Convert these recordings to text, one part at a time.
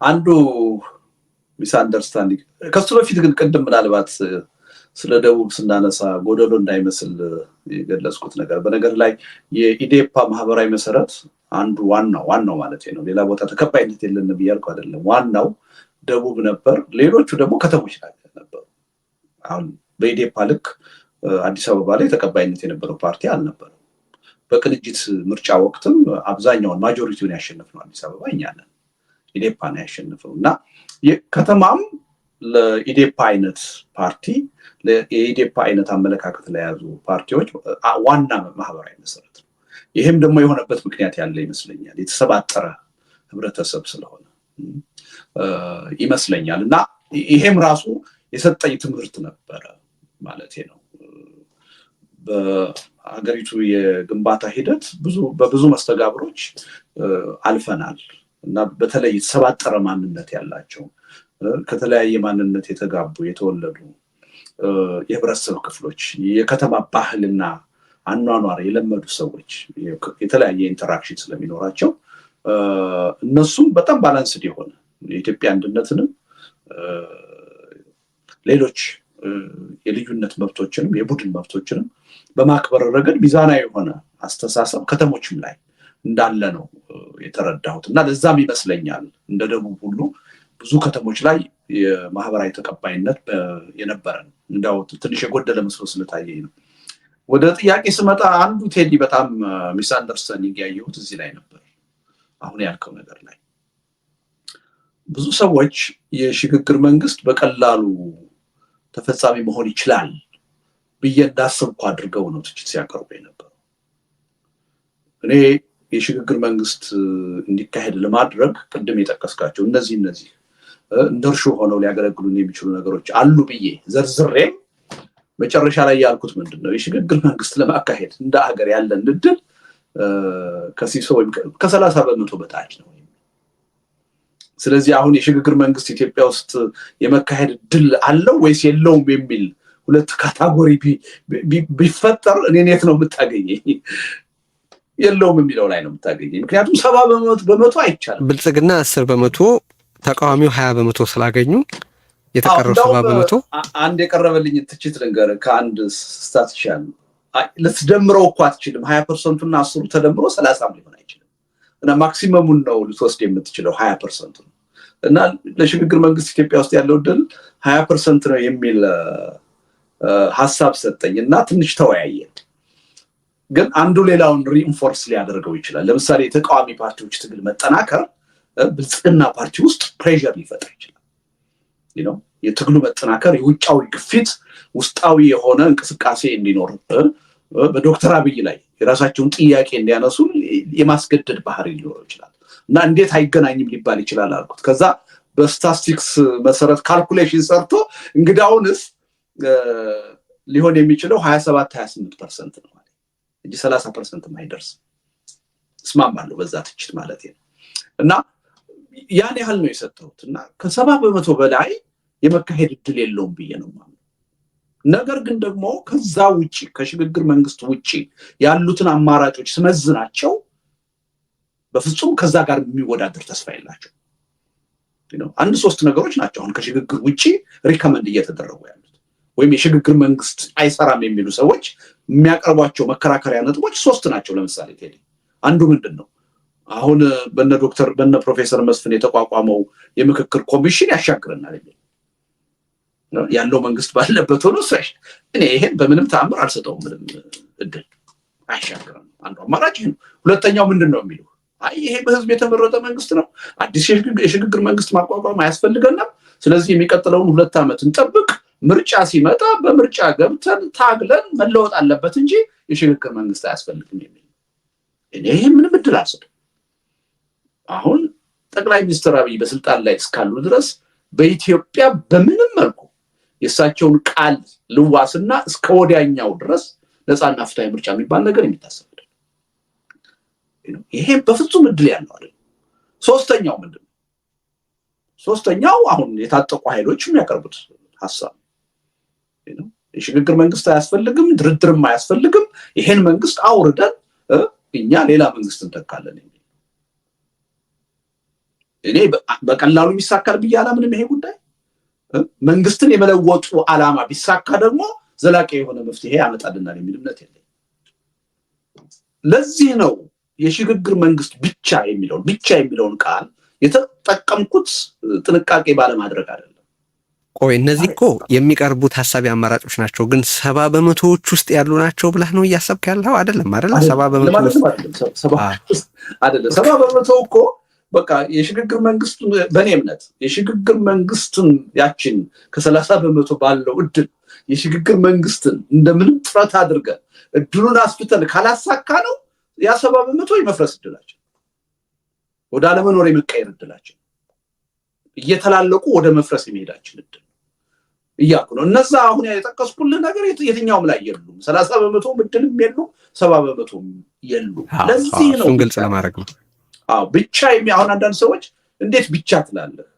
አንዱ ሚስ አንደርስታንዲንግ ከሱ በፊት ግን ቀደም ምናልባት ስለ ደቡብ ስናነሳ ጎደሎ እንዳይመስል የገለጽኩት ነገር በነገር ላይ የኢዴፓ ማህበራዊ መሰረት አንዱ ዋናው ማለት ነው። ሌላ ቦታ ተቀባይነት የለንም ብያልኩ አይደለም። ዋናው ደቡብ ነበር። ሌሎቹ ደግሞ ከተሞች ላይ ነበሩ። አሁን በኢዴፓ ልክ አዲስ አበባ ላይ ተቀባይነት የነበረው ፓርቲ አልነበረም። በቅንጅት ምርጫ ወቅትም አብዛኛውን ማጆሪቲውን ያሸነፍነው አዲስ አበባ እኛ ነን። ኢዴፓ ነው ያሸነፈው እና ከተማም ለኢዴፓ አይነት ፓርቲ ለኢዴፓ አይነት አመለካከት ላይ ያዙ ፓርቲዎች ዋና ማህበራዊ መሰረት ነው። ይሄም ደግሞ የሆነበት ምክንያት ያለ ይመስለኛል። የተሰባጠረ ህብረተሰብ ስለሆነ ይመስለኛል እና ይሄም ራሱ የሰጠኝ ትምህርት ነበረ ማለት ነው። በሀገሪቱ የግንባታ ሂደት በብዙ መስተጋብሮች አልፈናል እና በተለይ የተሰባጠረ ማንነት ያላቸው ከተለያየ ማንነት የተጋቡ የተወለዱ የህብረተሰብ ክፍሎች የከተማ ባህልና አኗኗር የለመዱ ሰዎች የተለያየ ኢንተራክሽን ስለሚኖራቸው እነሱም በጣም ባላንስድ የሆነ የኢትዮጵያ አንድነትንም ሌሎች የልዩነት መብቶችንም የቡድን መብቶችንም በማክበር ረገድ ሚዛናዊ የሆነ አስተሳሰብ ከተሞችም ላይ እንዳለ ነው የተረዳሁት እና ለዛም ይመስለኛል እንደ ደቡብ ሁሉ ብዙ ከተሞች ላይ የማህበራዊ ተቀባይነት የነበረን እንዳው ትንሽ የጎደለ መስሎ ስለታየኝ ነው። ወደ ጥያቄ ስመጣ አንዱ ቴዲ በጣም ሚስ አንደርስታንዲንግ ያየሁት እዚህ ላይ ነበር። አሁን ያልከው ነገር ላይ ብዙ ሰዎች የሽግግር መንግስት በቀላሉ ተፈጻሚ መሆን ይችላል ብዬ እንዳሰብኩ አድርገው ነው ትችት ሲያቀርቡ የነበረው። እኔ የሽግግር መንግስት እንዲካሄድ ለማድረግ ቅድም የጠቀስካቸው እነዚህ እንደርሹ ሆነው ሊያገለግሉን የሚችሉ ነገሮች አሉ ብዬ ዘርዝሬም መጨረሻ ላይ ያልኩት ምንድነው የሽግግር መንግስት ለማካሄድ እንደ ሀገር ያለን እድል ከሲሶ ወይም ከ30% በታች ነው። ስለዚህ አሁን የሽግግር መንግስት ኢትዮጵያ ውስጥ የመካሄድ እድል አለው ወይስ የለውም የሚል ሁለት ካታጎሪ ቢፈጠር እኔን የት ነው የምታገኘኝ? የለውም የሚለው ላይ ነው የምታገኘኝ። ምክንያቱም 70% አይቻልም። ብልጽግና 10%፣ ተቃዋሚው 20% ስላገኙ የተቀረው 70%። አንድ የቀረበልኝ ትችት ልንገርህ ከአንድ ስታቲስቲሻን ልትደምረው እኮ አትችልም። 20% እና 10 ተደምሮ 30 ሊሆን አይችልም እና ማክሲመሙን ነው ልትወስድ የምትችለው 20% ነው። እና ለሽግግር መንግስት ኢትዮጵያ ውስጥ ያለው እድል 20% ነው የሚል ሐሳብ ሰጠኝ እና ትንሽ ተወያየን። ግን አንዱ ሌላውን ሪኢንፎርስ ሊያደርገው ይችላል። ለምሳሌ የተቃዋሚ ፓርቲዎች ትግል መጠናከር ብልጽግና ፓርቲ ውስጥ ፕሬሸር ሊፈጥር ይችላል። የትግሉ መጠናከር የውጫዊ ግፊት ውስጣዊ የሆነ እንቅስቃሴ እንዲኖር በዶክተር አብይ ላይ የራሳቸውን ጥያቄ እንዲያነሱ የማስገደድ ባህሪ ሊኖረው ይችላል እና እንዴት አይገናኝም ሊባል ይችላል አልኩት። ከዛ በስታቲስቲክስ መሰረት ካልኩሌሽን ሰርቶ እንግዳውንስ ሊሆን የሚችለው 27-28% ነው ማለት እንጂ 30% ማይደርስ እስማማለሁ በዛ ትችት ማለት ነው። እና ያን ያህል ነው የሰጠሁት እና ከ70% በላይ የመካሄድ እድል የለውም ብዬ ነው ማለት። ነገር ግን ደግሞ ከዛ ውጪ ከሽግግር መንግስት ውጪ ያሉትን አማራጮች ስመዝናቸው በፍጹም ከዛ ጋር የሚወዳደር ተስፋ የላቸው። አንድ 3 ነገሮች ናቸው አሁን ከሽግግር ውጪ ሪከመንድ እየተደረጉ ያሉት ወይም የሽግግር መንግስት አይሰራም የሚሉ ሰዎች የሚያቀርቧቸው መከራከሪያ ነጥቦች 3 ናቸው። ለምሳሌ ቴዲ አንዱ ምንድነው አሁን በነ ፕሮፌሰር መስፍን የተቋቋመው የምክክር ኮሚሽን ያሻግረናል የሚል ያለው መንግስት ባለበት ሆኖ እኔ ይሄን በምንም ተአምር አልሰጠውም። ምንም እድል አይሻግረም። አንዱ አማራጭ ነው። ሁለተኛው ምንድነው የሚለው ይሄ በህዝብ የተመረጠ መንግስት ነው፣ አዲስ የሽግግር መንግስት ማቋቋም አያስፈልገንም፣ ስለዚህ የሚቀጥለውን 2 ዓመት እንጠብቅ፣ ምርጫ ሲመጣ በምርጫ ገብተን ታግለን መለወጥ አለበት እንጂ የሽግግር መንግስት አያስፈልግም የሚል እኔ ይሄ ምንም እድል አልሰጠውም። አሁን ጠቅላይ ሚኒስትር አብይ በስልጣን ላይ እስካሉ ድረስ በኢትዮጵያ በምንም መልኩ የእሳቸውን ቃል ልዋስና እስከ ወዲያኛው ድረስ ነፃና ፍትሃዊ ምርጫ የሚባል ነገር የሚታሰብ አይደለም። ይሄ በፍጹም እድል ያለው አይደለም። ሶስተኛው ምንድነው? ሶስተኛው አሁን የታጠቁ ኃይሎች የሚያቀርቡት ሐሳብ የሽግግር መንግስት አያስፈልግም፣ ድርድርም አያስፈልግም፣ ይሄን መንግስት አውርደን እኛ ሌላ መንግስት እንተካለን የሚል እኔ በቀላሉ ይሳካል ብዬ አላምንም። ይሄ ጉዳይ መንግስትን የመለወጡ ዓላማ ቢሳካ ደግሞ ዘላቂ የሆነ መፍትሄ ያመጣልናል የሚል እምነት የለኝም። ለዚህ ነው የሽግግር መንግስት ብቻ የሚለውን ቃል የተጠቀምኩት ጥንቃቄ ባለማድረግ አይደለም። ቆይ እነዚህ እኮ የሚቀርቡት ሀሳቢ አማራጮች ናቸው፣ ግን 70% ውስጥ ያሉ ናቸው ብለህ ነው እያሰብክ ያለው? አይደለም 70% ውስጥ አይደለም። 70% እኮ በቃ የሽግግር መንግስት በእኔ እምነት የሽግግር መንግስትን ያችን ከ30% ባለው እድል የሽግግር መንግስትን እንደምንም ጥረት አድርገን እድሉን አስፍተን ካላሳካ ነው ያ 70% የመፍረስ እድላችን ወደ አለመኖር የመቀየር እድላችን እየተላለቁ ወደ መፍረስ የሚሄዳችን እድል እያልኩ ነው። እነዛ አሁን የጠቀስኩልህ ነገር የትኛውም ላይ የሉም። 30% እድልም የሉም፣ 70% የሉም። ለዚህ ነው እሱን ግልጽ ለማድረግ ነው። ብቻ አሁን አንዳንድ ሰዎች እንዴት ብቻ ትላለህ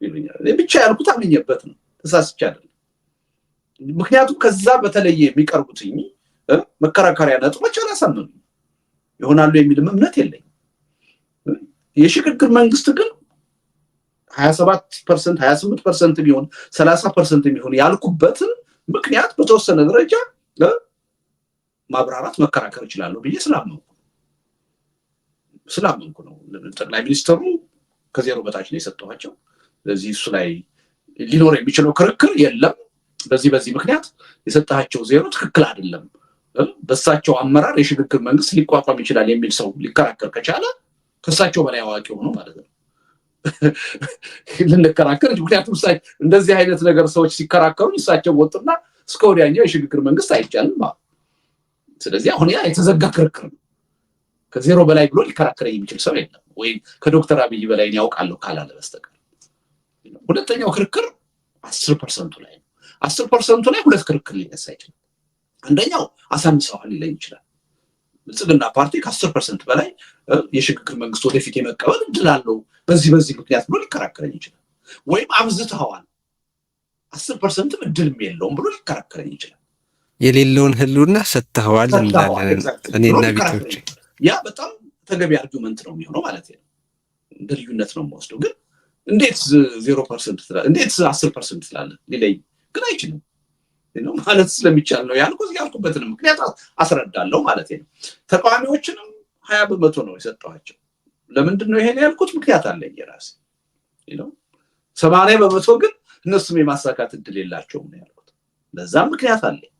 ይሉኛል። ብቻ ያልኩት አምኜበት ነው፣ ተሳስቼ አይደለም። ምክንያቱም ከዛ በተለየ የሚቀርቡትኝ መከራከሪያ ነጥቦች አላሳመኑም ይሆናሉ የሚልም እምነት የለኝም። የሽግግር መንግስት ግን 27% 28% ቢሆን 30% ቢሆን ያልኩበትን ምክንያት በተወሰነ ደረጃ ማብራራት መከራከር እችላለሁ ብዬ ስላመንኩ ነው። ጠቅላይ ሚኒስትሩ ከዜሮ በታች ነው የሰጠኋቸው። ስለዚህ እሱ ላይ ሊኖር የሚችለው ክርክር የለም። በዚህ ምክንያት የሰጣቸው ዜሮ ትክክል አይደለም፣ በሳቸው አመራር የሽግግር መንግስት ሊቋቋም ይችላል የሚል ሰው ሊከራከር ከቻለ ከሳቸው በላይ አዋቂ ሆኖ ማለት ነው ልንከራከር። ምክንያቱም እንደዚህ አይነት ነገር ሰዎች ሲከራከሩ እሳቸው ወጥና እስከ ወዲያኛው የሽግግር መንግስት አይቻልም። ስለዚህ አሁን ያ የተዘጋ ክርክር ነው። ከዜሮ በላይ ብሎ ሊከራከር የሚችል ሰው የለም፣ ወይ ከዶክተር አብይ በላይ ያውቃለሁ ካላለ በስተቀር። ሁለተኛው ክርክር 10% ላይ ነው። 10% ላይ ሁለት ክርክር ሊነሳ ይችላል። አንደኛው አሳንሰዋል ሊለኝ ይችላል። ብልጽግና ፓርቲ ከ10% በላይ የሽግግር መንግስት ወደፊት የመቀበል እድል አለው በዚህ ምክንያት ብሎ ሊከራከረኝ ይችላል። ወይም አብዝተዋል 10% እድልም የለውም ብሎ ሊከራከረኝ ይችላል። የሌለውን ህልውና ሰጥተዋል እንዳለን እኔና ቤቶች ያ በጣም ተገቢ አርጊውመንት ነው የሚሆነው ማለት ነው። እንደ ልዩነት ነው የምወስደው። ግን እንዴት 0% ትላለህ፣ እንዴት 10% ትላለህ ሊለኝ ግን አይችልም ማለት ስለሚቻል ነው ያልኩበትን ምክንያት አስረዳለሁ ማለት ነው። ተቃዋሚዎችንም 20% ነው የሰጠኋቸው። ለምንድን ነው ይሄን ያልኩት? ምክንያት አለኝ የራሴ 80% ግን እነሱም የማሳካት እድል የላቸውም ነው ያልኩት። ለዛም ምክንያት አለኝ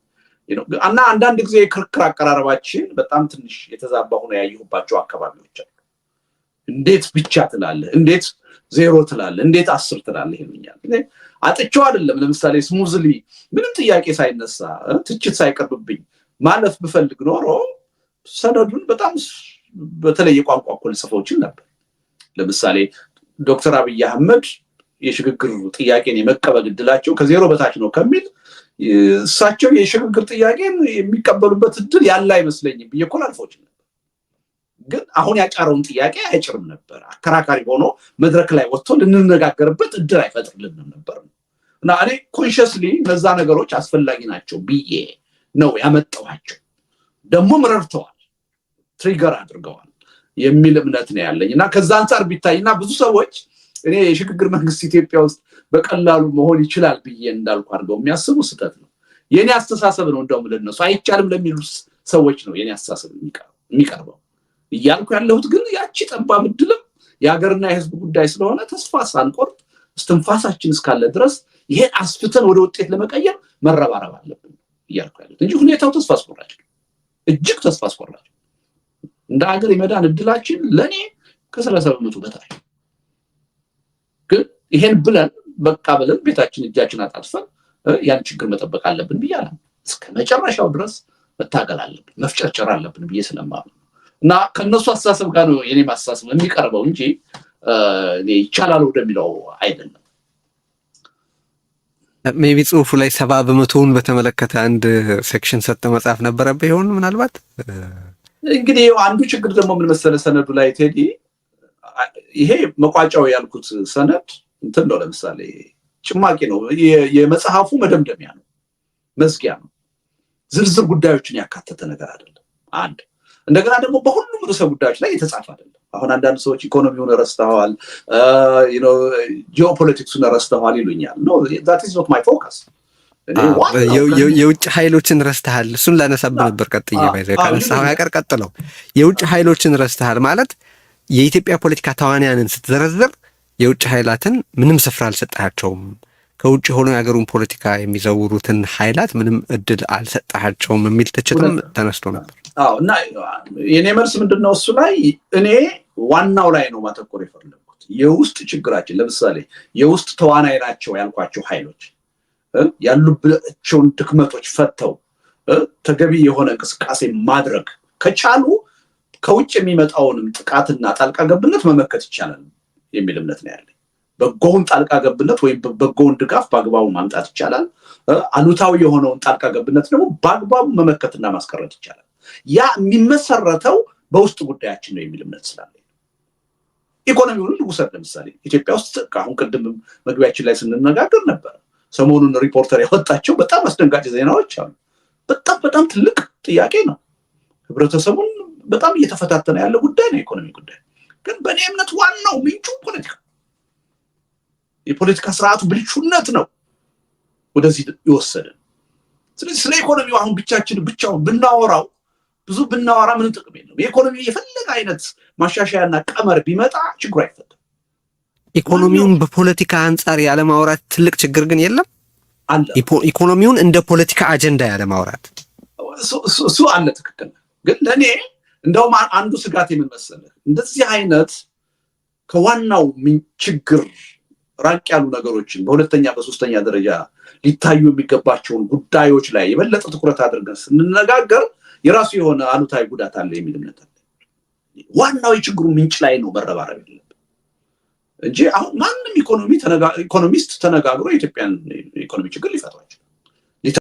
እና አንዳንድ ጊዜ የክርክር አቀራረባችን በጣም ትንሽ የተዛባ ሆኖ ያየሁባቸው አካባቢዎች አሉ። እንዴት ብቻ ትላለህ፣ እንዴት 0 ትላለህ፣ እንዴት 10 ትላለህ ይሉኛል። አጥቼው አይደለም። ለምሳሌ ስሙዝሊ ምንም ጥያቄ ሳይነሳ ትችት ሳይቀርብብኝ ማለፍ ብፈልግ ኖሮ ሰነዱን በጣም በተለየ ቋንቋ እኮ ልጽፈው እችል ነበር። ለምሳሌ ዶክተር አብይ አህመድ የሽግግር ጥያቄን የመቀበል እድላቸው ከዜሮ በታች ነው ከሚል እሳቸው የሽግግር ጥያቄን የሚቀበሉበት እድል ያለ አይመስለኝም ብዬ እኮ ላልፈው እችል ነበር። ግን አሁን ያጫረውን ጥያቄ አይጭርም ነበር። አከራካሪ ሆኖ መድረክ ላይ ወጥቶ ልንነጋገርበት እድል አይፈጥርልንም ነበር እና እኔ ኮንሽስሊ እነዛ ነገሮች አስፈላጊ ናቸው ብዬ ነው ያመጣኋቸው። ደግሞ ረድተዋል፣ ትሪገር አድርገዋል የሚል እምነት ነው ያለኝ እና ከዛ አንፃር ቢታይና ብዙ ሰዎች እኔ የሽግግር መንግስት ኢትዮጵያ ውስጥ በቀላሉ መሆን ይችላል ብዬ እንዳልኩ አድርገው የሚያስቡ ስህተት ነው። የኔ አስተሳሰብ ነው እንደውም ለነሱ አይቻልም ለሚሉ ሰዎች ነው የኔ አስተሳሰብ የሚቀርበው። እያልኩ ያለሁት ግን ያቺ ጠባብ እድልም የሀገርና የህዝብ ጉዳይ ስለሆነ ተስፋ ሳንቆርጥ እስትንፋሳችን እስካለ ድረስ ይሄን አስፍተን ወደ ውጤት ለመቀየር መረባረብ አለብን እያልኩ ያለሁት እንጂ ሁኔታው ተስፋ አስቆራጭ ነው፣ እጅግ ተስፋ አስቆራጭ። እንደ ሀገር የመዳን እድላችን ለኔ ከ30% በታች። ግን ይሄን ብለን በቃ ብለን ቤታችን እጃችን አጣጥፈን ያን ችግር መጠበቅ አለብን ብያለሁ። እስከ መጨረሻው ድረስ መታገል አለብን፣ መፍጨርጨር አለብን ብዬ ስለማምን እና ከነሱ አስተሳሰብ ጋር ነው የኔ ማስተሳሰብ የሚቀርበው እንጂ ይቻላል ወደሚለው አይደለም። ሜቢ ጽሁፉ ላይ 70%ውን በተመለከተ አንድ ሴክሽን ሰጠ መጽሐፍ ነበረብህ ይሆን? ምናልባት እንግዲህ አንዱ ችግር ደግሞ ምን መሰለህ ሰነዱ ላይ ቴዲ፣ ይሄ መቋጫው ያልኩት ሰነድ እንትን ነው። ለምሳሌ ጭማቂ ነው፣ የመጽሐፉ መደምደሚያ ነው፣ መዝጊያ ነው። ዝርዝር ጉዳዮችን ያካተተ ነገር አይደለም። አንድ እንደገና ደግሞ በሁሉም ርዕሰ ጉዳዮች ላይ የተጻፈ አይደለም። አሁን አንዳንድ ሰዎች ኢኮኖሚውን ረስተዋል፣ ጂኦፖለቲክሱን ረስተዋል ይሉኛል። ኖ that is not my focus። የውጭ ኃይሎችን ረስተሃል። እሱን ላነሳብህ ነበር ቀጥዬ ባይዘው ካነሳው ያቀር ቀጥለው የውጭ ኃይሎችን ረስተሃል ማለት የኢትዮጵያ ፖለቲካ ተዋንያንን ስትዘረዝር የውጭ ኃይላትን ምንም ስፍራ አልሰጣቸውም። ከውጭ ሆኖ የሀገሩን ፖለቲካ የሚዘውሩትን ኃይላት ምንም እድል አልሰጣቸውም የሚል ትችትም ተነስቶ ነበር። እና የኔ መልስ ምንድነው እሱ ላይ እኔ ዋናው ላይ ነው ማተኮር የፈለኩት። የውስጥ ችግራችን ለምሳሌ የውስጥ ተዋናይ ናቸው ያልኳቸው ኃይሎች ያሉባቸውን ድክመቶች ፈተው ተገቢ የሆነ እንቅስቃሴ ማድረግ ከቻሉ ከውጭ የሚመጣውንም ጥቃትና ጣልቃ ገብነት መመከት ይቻላል የሚል እምነት ነው ያለኝ። በጎውን ጣልቃ ገብነት ወይም በጎውን ድጋፍ በአግባቡ ማምጣት ይቻላል። አሉታዊ የሆነውን ጣልቃ ገብነት ደግሞ በአግባቡ መመከትና ማስቀረት ይቻላል። ያ የሚመሰረተው በውስጥ ጉዳያችን ነው የሚል እምነት ስላለኝ። ኢኮኖሚውን ልውሰድ። ለምሳሌ ኢትዮጵያ ውስጥ አሁን ቅድም መግቢያችን ላይ ስንነጋገር ነበር፣ ሰሞኑን ሪፖርተር ያወጣቸው በጣም አስደንጋጭ ዜናዎች አሉ። በጣም ትልቅ ጥያቄ ነው። ህብረተሰቡን በጣም እየተፈታተነ ያለ ጉዳይ ነው ኢኮኖሚ ጉዳይ። ግን በእኔ እምነት ዋናው ምንጩ የፖለቲካ ስርዓቱ ብልሹነት ነው ወደዚህ ይወሰደን። ስለዚህ ስለ ኢኮኖሚው አሁን ብቻውን ብናወራ ምን ጥቅም የለውም። የኢኮኖሚ የፈለገ አይነት ማሻሻያና ቀመር ቢመጣ ችግሩ አይፈታም። ኢኮኖሚውን በፖለቲካ አንጻር ያለማውራት ትልቅ ችግር ግን የለም አለ። ኢኮኖሚውን እንደ ፖለቲካ አጀንዳ ያለማውራት እሱ አለ። ትክክል። ግን ለኔ እንደውም አንዱ ስጋት የምን መሰለህ፣ እንደዚህ አይነት ከዋናው ችግር ራቅ ያሉ ነገሮችን በሁለተኛ በሶስተኛ ደረጃ ሊታዩ የሚገባቸውን ጉዳዮች ላይ የበለጠ ትኩረት አድርገን ስንነጋገር የራሱ የሆነ አሉታዊ ጉዳት አለ የሚል እምነት አለ። ዋናው የችግሩ ምንጭ ላይ ነው መረባረብ ያለብን እንጂ አሁን ማንም ኢኮኖሚስት ተነጋግሮ የኢትዮጵያን ኢኮኖሚ ችግር ሊፈታው